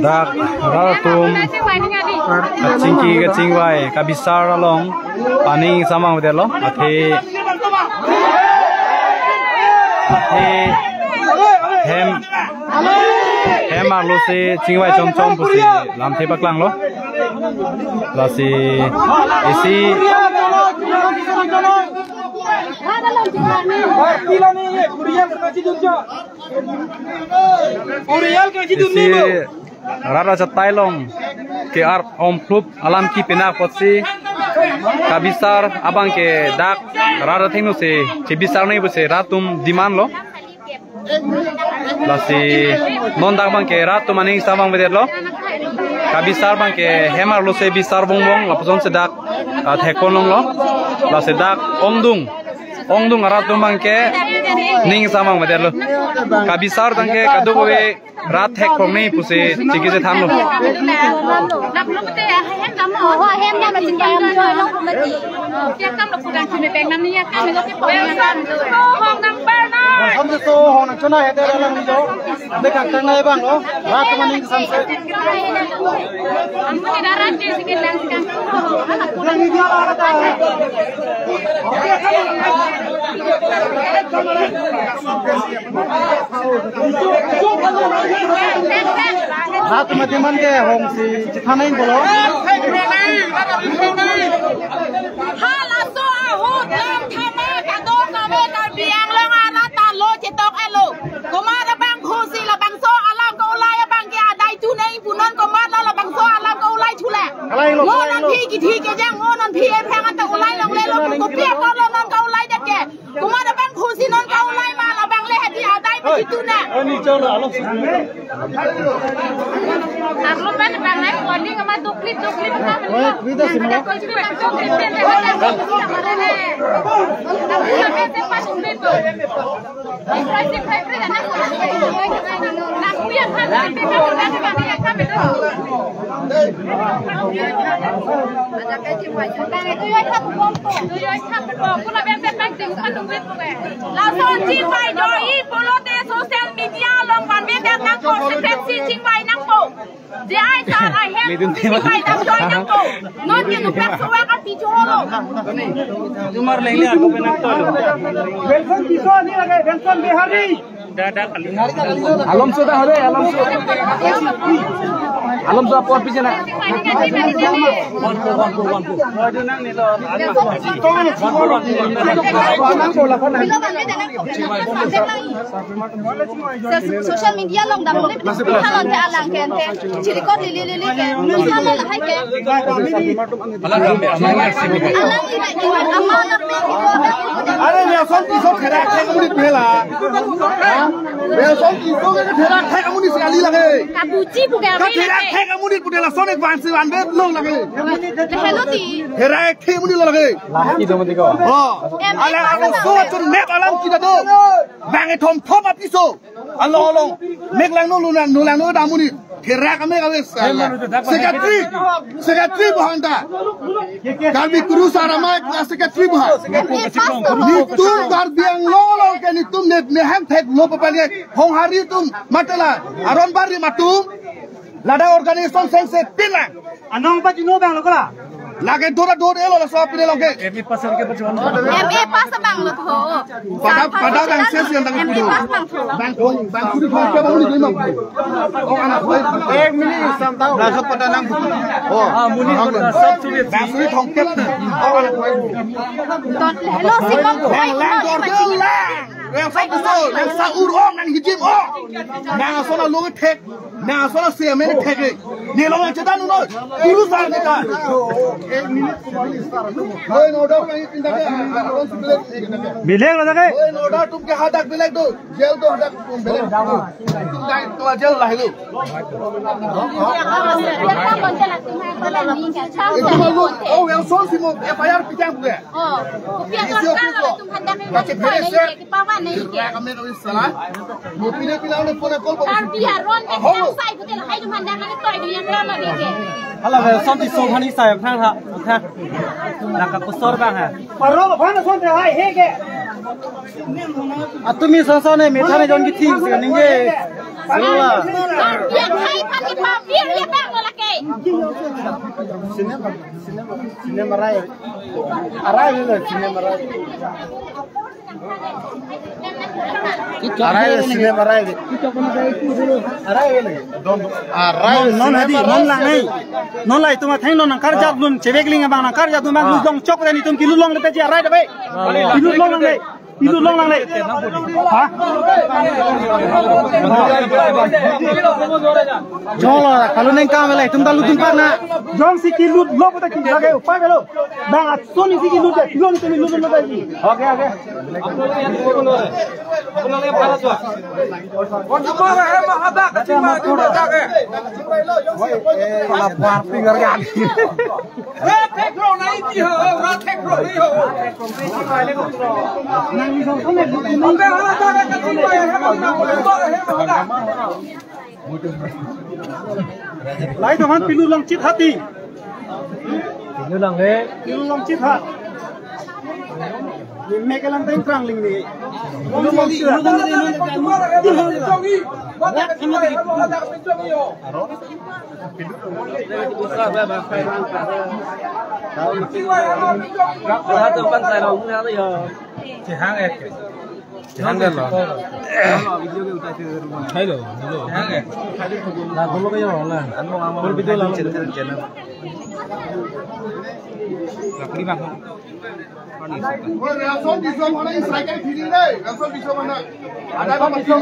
dak ratum kacingki kacingwai kabisar along paning samang bedelo ate hem arlo se chingwai chom chom pusi lam the paklang lo la si isi rara chatai long ke ar om club alam ki penak potsi kabisar abang ke dak rara thingnu se chibisar nei buse ratum diman lo lasi non dak bang ke ratum aning samang beder lo kabisar bang ke hemar lo se bisar bong bong lapson se dak thekon long lo lasi dak ongdung ratum bang ke ning samang beder lo kabisar bang ke kaduwe rat thek from nei puse chiki se thamlo Rat matiman ke hong si chithanain bolo hala so ahut lam thama kado kame kar biang long ana ta lo chitok alo komara bang khosi la bang so alam ko ulai bang ke adai tu nei punon komara la bang so alam ko ulai chula ngonan phi ki thi ke jang ngonan phi e phang ta ulai long le lo ko pia ko lo non ko ulai det ke komara bang khosi non ko ulai ma la bang le hati adai pi tu na ani cholo alok Arlo ban bang lai warning ama dupli ka mali vida simula ko chi bang ko kripten de hala mare apna me te pas umbeto price na ko na kuya khan te ka ka ni ka me to ada ka chi mai ta ne tu yoi thap bom ko la ben te pak ting khan umbeto ko la so chi mai doi polo te social media long ban me te na ko se te chi mai nang bo Di ai sa ai hem di mai dam joy nang ko non ke no pek suwa ka ti jolo tumar lele ako penak to welcome kiso ni lage welcome bihari dada kali alam sudah hore alam sudah pot pijana social media long dam le halon te alang ken te chiri ko lili ke halon la hai ke alang ni nai ki amma na pe ki are ne son ki so khera ke muni pela be son ki so ke khera ke muni sekali lage ka buji buka ka khera ke muni kudela son ek ban se ban be long lage hello ti khera ke muni lage ki do mati ko ha ala alo so chun mek alam ki da do bang e thom thom apiso alo alo mek lang no lang no da muni khera ka mek ave secretary bahanda kalbi kuru sarama secretary bah ni tum gar biang lo ke ni tum ne ham thek lo papale hong hari tum matala aron bari matum lada organization sense pila anong ba jino bang lo kala Lagi dua elo lah soal pilih lagi. MA pasal ke perjuangan. MA pas bang lo tuh. Pada bang sesi yang tanggung MA pas bang tuh. bang kudu ke bang kudu lima. Oh anak boy. Mini sam tahu. Langsung pada nang. Oh. Muni pada sab sulit. Bang sulit hongket. Oh anak boy. Lo sih bang tuh. Lang dor lang. Yang satu sol, yang saur om nang hijim om. Nang asona loge tek. Nang asona siamene tek. Ni lo yang cetan no. Guru sar ni kan. 1 minute कोई no doubt नहीं पिंदा के मिलेगा ना के कोई no doubt तुम के हाथ तक मिलेगा तो जेल तो हटक तुम मिले तुम जाए तो जेल ला हेलो ओ yang sol simo FIR pitang ke kami kami salah mau pindah udah phone call Alah, sonti sohani saya pernah tak? Pernah. Nak aku sor bang ha. Parlo pernah sonti hai hege. Atumi sosone methane jon ki thing se ninge. Sila. Ya hai pagi papir ya bang lo laki. Cinema raya. Arai le cinema raya. Arai cinema raya. Arai le. Non hadi non lang nei. Non lai tuma thang non kar jat lun chebekling bang na kar jat tu bang lu jong chok ni tum kilu long le pe ji arai de be. Kilu long lang nei. Kilu long lang nei. Ha? Jolo kalau neng kam le tum dalu tum par na. Jong si kilu lo pata ki lage upar gelo. Bang at soni si kilu de kilu ni tum lu lu de ji. Okay okay. Apna le para to. Kon tu ma hai ma hada ka ma tu da ke. Kalau buat finger gan. Ratek ro nai ti ho, ratek ro ni ho. Nang ni song ne. Ambe hala ta ka ti ma he ma na ko to he ma hada. Lai to han pilu long chit hati. Pilu long le. Pilu long chit hat. Ni ke lang teng krang ling ni. Pilu long chit. Langsung bisa mana Israel feeling deh, langsung bisa mana. Ada apa masih?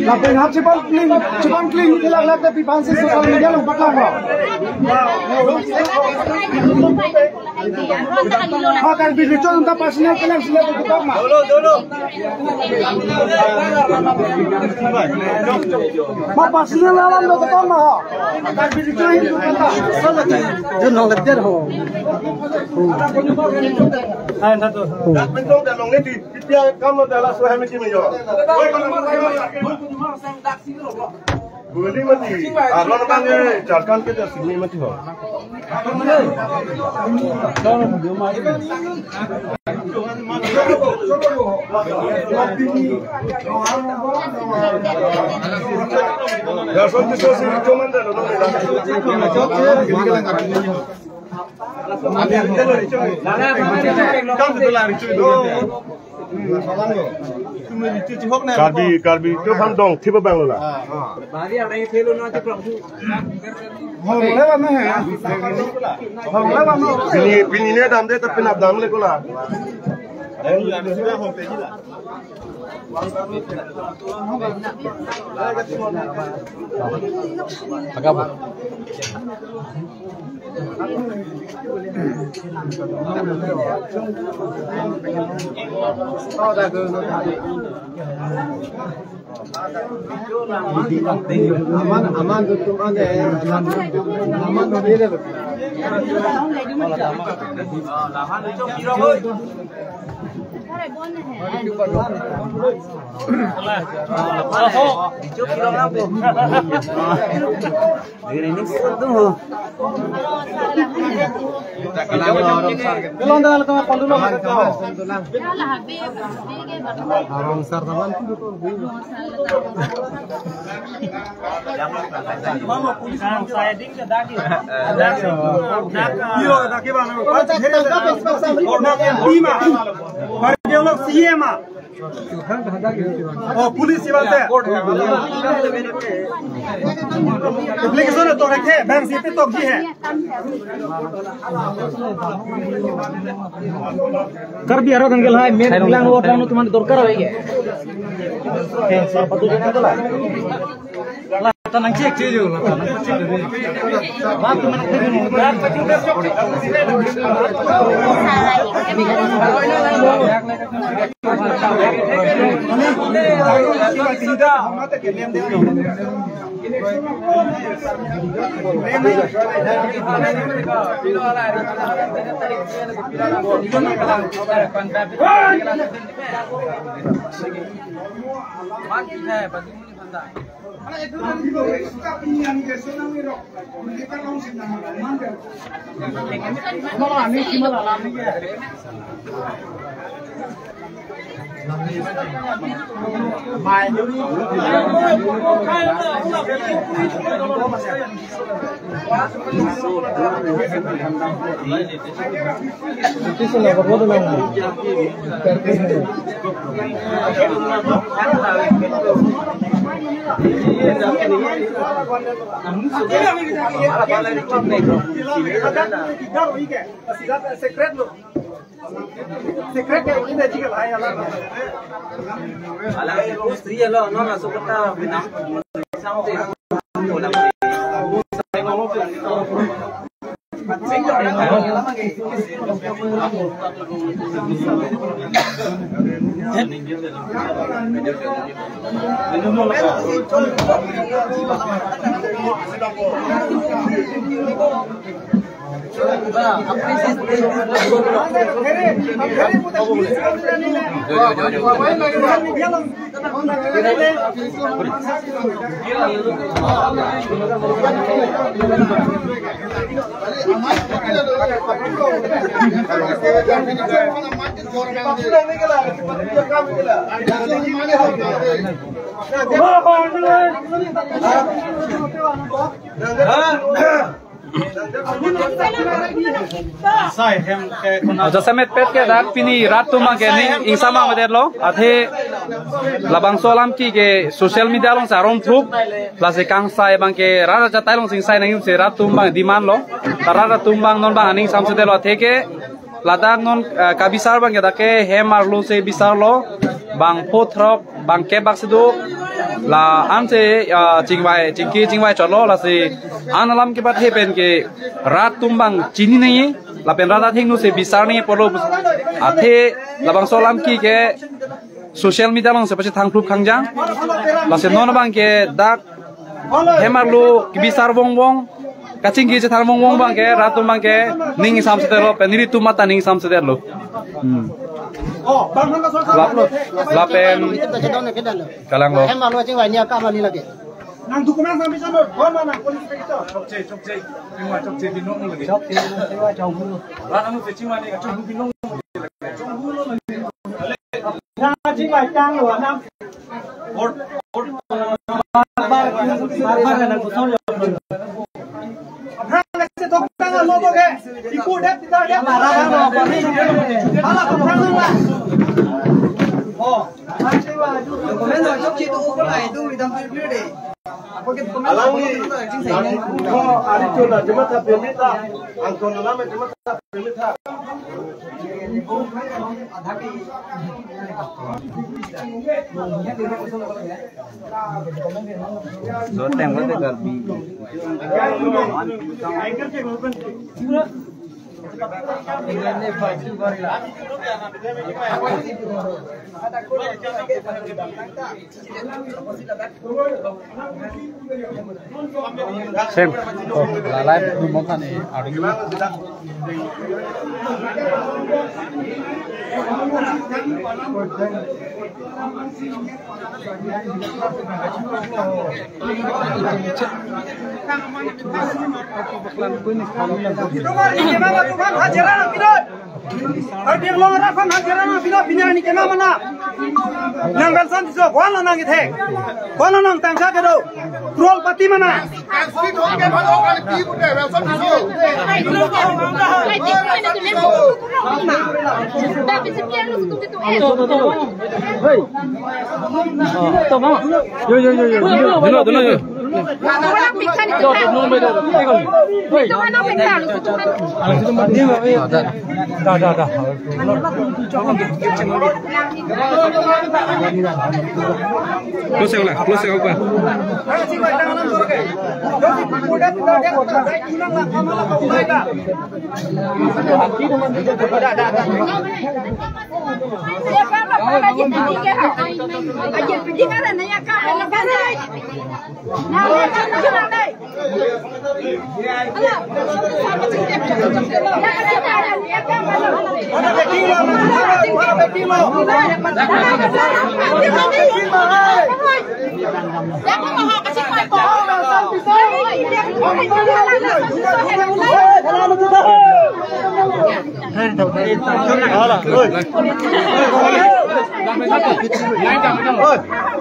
Lapeng hap cepat clean itu lag tapi pansi sosial media lo patlang lo. Akan video tu entah pasnya kalian sila bertukar mah. Dulu. Mak pasnya lalam bertukar mah. Akan video tu entah. Jangan lepas ho. Ayo satu. Tak bentuk dan long ni dia kamu dalam suara macam ni jo. Boleh mati. Arlo namanya Jharkhand ke dah sini mati ho. Ya sonti sosi cuman dah lo Karbi itu kan dong tipe bang lo lah. Bagi ada yang felo nanti pulang tu. Bini ni dam deh tapi nak dam le ko lah. Agak apa? Aman tuh ada, aman tuh dia deh. Police application तो रखे बैंक से पे तो की है कर भी आरो गंगल है मेन बिलांग वो टाउन तुम्हारे दरकार होएगे सर पतो जने तो ला तो नंग चेक चीज हो ला नंग चेक बात तुम secret ini juga lah ya lah. Alah istri ya lo, non masuk kita binang sampai ulang. Jasamet pet ke dak pini ratu ma ke ning insama mader lo athe labang solam ki ke social media long sarom thrup lase kang sai bang ke rara chatai long sing sai nang se ratu bang diman lo rara tumbang non bang aning samse lo athe ke ladak non kabisar bang ke dake hemar lo se bisar lo bang pothrok bang ke bak sedu la amse chingwai cholo la se analam ke bat he pen ke rat tumbang chini nahi la pen rada thingnu se bisar nahi polo athe labang solam ki ke social media long se pache thangplup khangjang la se non bang ke dak hemarlu ki bisar bong kaching ki je thar bong bang ke rat tumbang ke ning sam se lo pen ri tumata ning sam se lo lapen kalang lo nang dokumen sampai sana mana nang polis kita cokce binong lagi cokce jauh rana mu cingwa ni cokce binong na cingwa tang lo nam or bar na ko sol apna se to tang lo to ke iku det tidak dia marah na apa ni hala ko tang la oh cingwa dokumen cokce tu ko lai tu idam pilih deh Alangi, hari itu dah cuma tak permita, angkon lama cuma tak permita. Zoteng boleh kerbi. Sem, lalai rumah kan ni, ada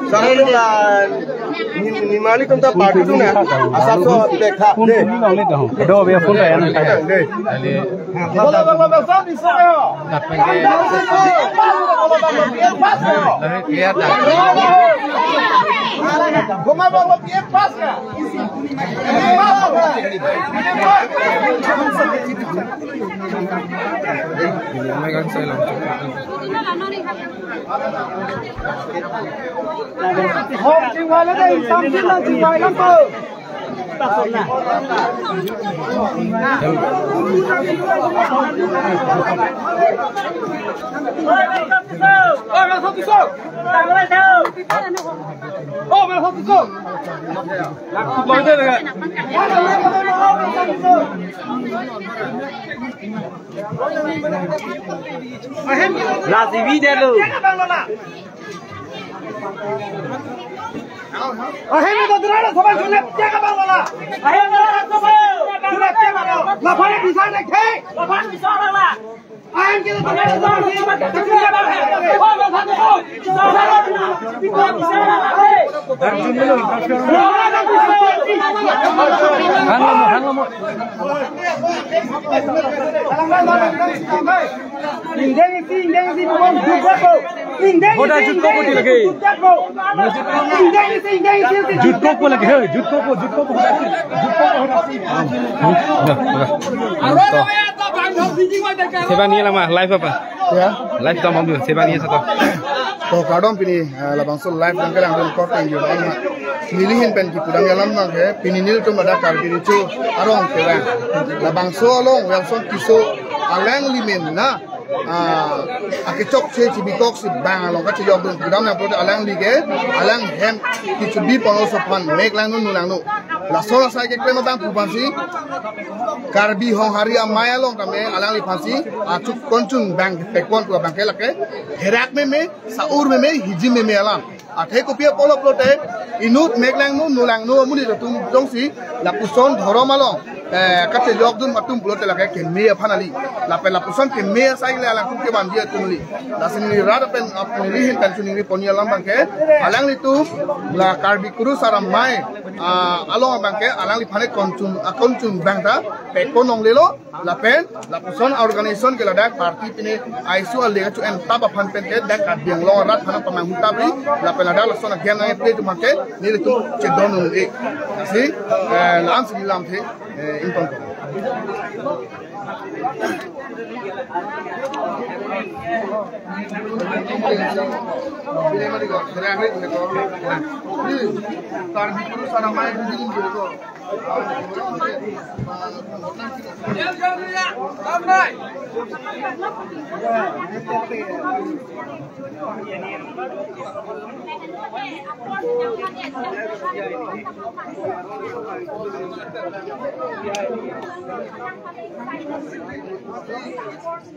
Sekarang là nimali chúng ta bảo chúng này asal so dekha deh. Aduh, biar full ya. Là gì video luôn. Ahem itu terlalu sobat sulit jaga bangla. Ahem itu sulit jaga bangla. Lapan bisa nak ke? Lapan bisa orang lah. Ahem kita terlalu sobat sulit jaga bangla. Oh, bersatu oh. Bisa bisa lah. Darjun dulu. Hang. Indeng si bukan judko. Indeng. Bodoh judko pun lagi. Judko pun lagi, judko pun. Seban ni lama live apa? Ya. Live tu mahu seban ni satu. To kadom pini labangsul live dan kerang dan kota yang juga ini milihin pen ki pudang yalam nang he pini nil tu ada kar pini tu arong kerang labangsul long welson kiso alang limen na akicok se cibikok si bang along ka ciyok dun pudang na pudang alang lige alang hem ki cibi pano sopan mek lang nu nulang nu la sola sai ke klema bang pupansi karbi hong hari amaya long kame alang li pansi acuk koncun bang pekon tu bang kelake herak me saur me hiji me alam athe kopia polo plote inut meklang nu nulang nu muni tum dongsi la puson dhorom along kate jok dun matum plote la ke me phanali la pe la puson ke me sai la kum ke ban dia tunli la sini rada pen apni rihin pen suni poni alam bang ke alang li tu la karbi kuru saram mai along bang ke alang li phane koncun bang ta pe konong lelo la pen la puson organization ke la dak party pine aisu al le chu en taba phan pen ke dak ka biang long rat phana pamang hutabri la pen ada la sona gen ngai play tu make ni le tu che donu e asi lam si lam the impong ko Bila mari ko terakhir ko ni tar biru sana mai dijin ko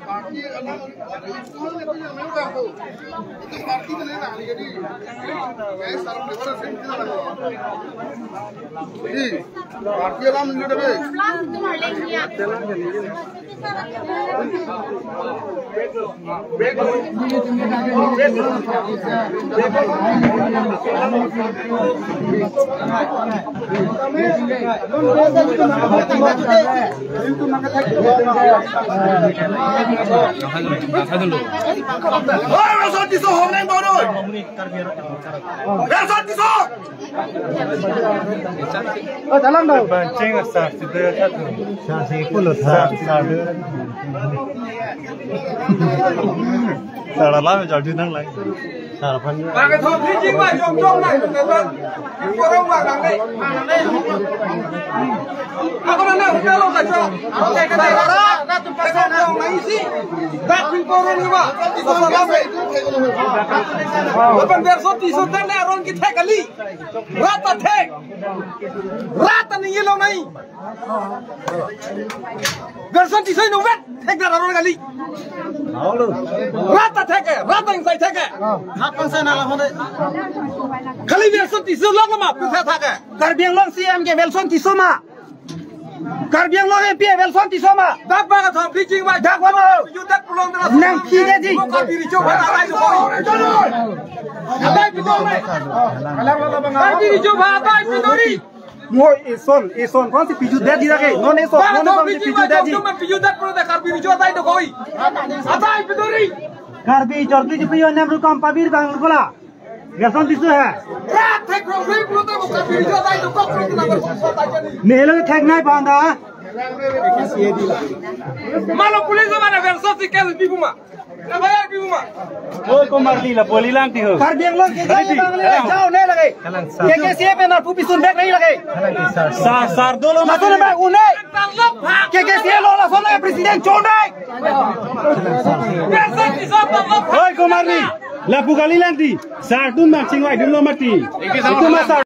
Parti Salah lah menjadi nang lain. Salah pan. Pakai topi jiwa jom nak, teman. Orang orang ni. Aku nak kalau tak jom. Okey kata orang, nak tu pasal orang lain sih. Tak orang ni bah. Lepas versi tisu dan orang kita kali. Rata ni yellow ni. Versi tisu ni wet. Tek dah orang kali. Rata tek, rata yang saya tek. Apa sana lah hone? Kali versi tisu long lama, bisa tek. Karbiang long CM ke Wilson Tisoma. Karbiang long EP Wilson Tisoma. Dak baga thom pitching wa Dak wano. You dak pulong dah. Nang kini ji. Kau diri coba ada itu. Ada itu ni. Kau diri coba ada itu ni. Moi Eson kau si piju dah di lagi. Non Eson, non si piju dah di. Cuma piju dak pulong dah kau diri coba ada itu kau. Ada itu ni. Karbi jordi jipiyo namru kam pabir bang kola. Wilson Tisu hai. Rat tek pulong dah kau diri coba ada itu kau pulong dah kau. Nelo thek nai banda. Malu polis mana versi tikel bibuma. Bayar bibuma. Oi ko marli la boli langti ho. Karbiang long ke jao ne lage. के सीएफ ना पुपी सुन बैक नहीं लगे सार दो लोग मतलब मैं उन्हें के सीएफ लोग सुन प्रेसिडेंट छोड़ दे ओए कुमार नी ला पुगाली लंटी सार तुम मैचिंग वाई तुम लो मती